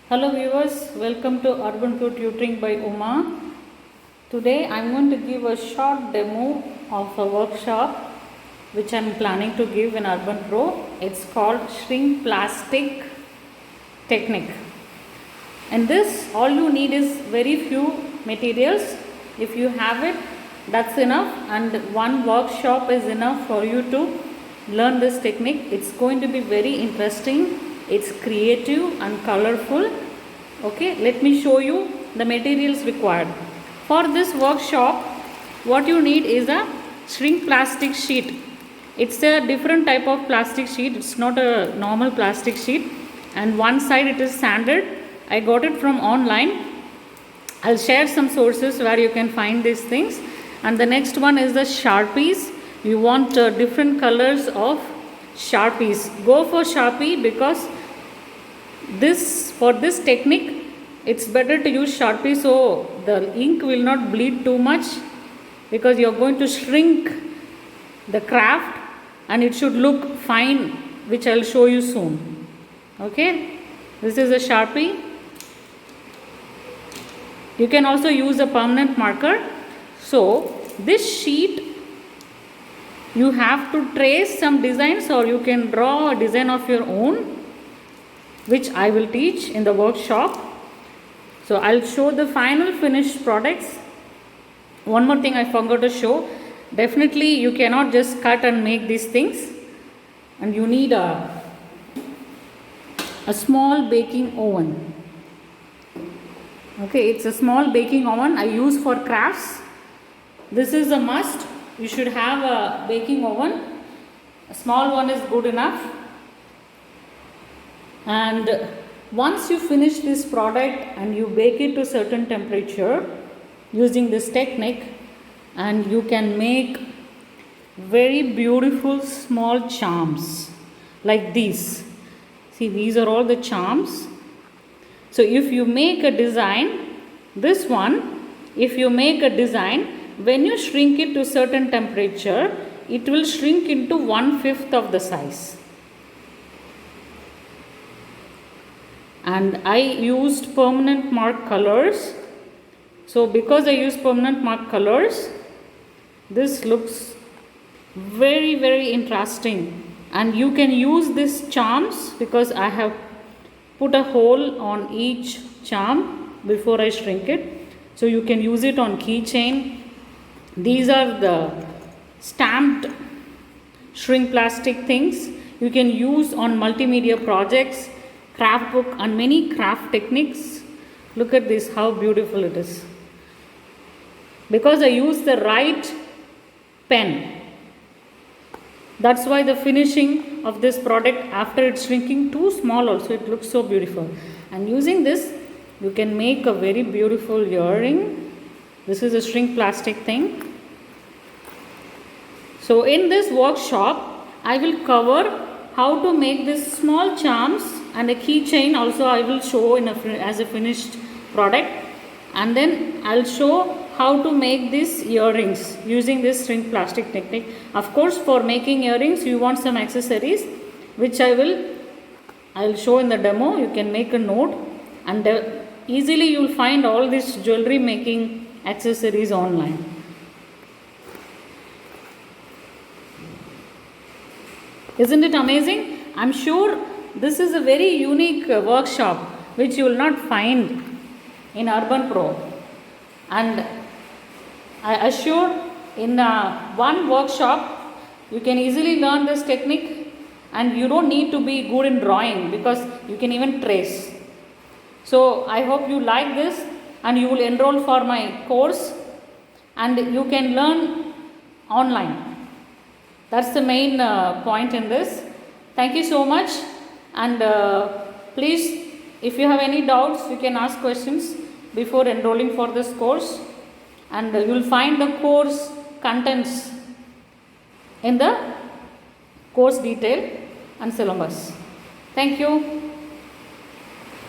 Hello viewers, welcome to Urban Pro Tutoring by Uma. Today I am going to give a short demo of a workshop which I am planning to give in Urban Pro. It's called Shrink Plastic Technique. In this, all you need is very few materials. If you have it, that's enough, and one workshop is enough for you to learn this technique. It's going to be very interesting. It's creative and colorful. Okay, let me show you the materials required. For this workshop, what you need is a shrink plastic sheet. It's a different type of plastic sheet. It's not a normal plastic sheet, and one side it is sanded. I got it from online. I'll share some sources where you can find these things. And the next one is the Sharpies. You want different colors of Sharpies. Go for Sharpie because for this technique it's better to use Sharpie, so the ink will not bleed too much, because you're going to shrink the craft and it should look fine, which I'll show you soon. Okay, this is a Sharpie. You can also use a permanent marker. So this sheet, you have to trace some designs, or you can draw a design of your own, which I will teach in the workshop. So I'll show the final finished products. One more thing I forgot to show. Definitely you cannot just cut and make these things, and you need a small baking oven. Okay, it's a small baking oven I use for crafts. This is a must. You should have a baking oven. A small one is good enough. And once you finish this product and you bake it to certain temperature using this technique, and you can make very beautiful small charms like these. See, these are all the charms. So if you make a design, this one, if you make a design, when you shrink it to certain temperature, it will shrink into 1/5 of the size. And I used permanent mark colors. So because I use permanent mark colors, this looks very, very interesting. And you can use these charms, because I have put a hole on each charm before I shrink it. So you can use it on keychain. These are the stamped shrink plastic things you can use on multimedia projects, craft book, and many craft techniques. Look at this, how beautiful it is. Because I use the right pen. That's why the finishing of this product after it's shrinking too small also, it looks so beautiful. And using this, you can make a very beautiful earring. This is a shrink plastic thing. So in this workshop, I will cover how to make these small charms, and a keychain also I will show as a finished product. And then I'll show how to make these earrings using this shrink plastic technique. Of course, for making earrings, you want some accessories, which I'll show in the demo. You can make a note, and easily you will find all these jewelry making accessories online. Isn't it amazing? I'm sure this is a very unique workshop which you will not find in Urban Pro. And I assure in one workshop you can easily learn this technique, and you don't need to be good in drawing, because you can even trace. So I hope you like this, and you will enroll for my course, and you can learn online. That's the main point in this. Thank you so much, and please, if you have any doubts, you can ask questions before enrolling for this course, and you will find the course contents in the course detail and syllabus. Thank you.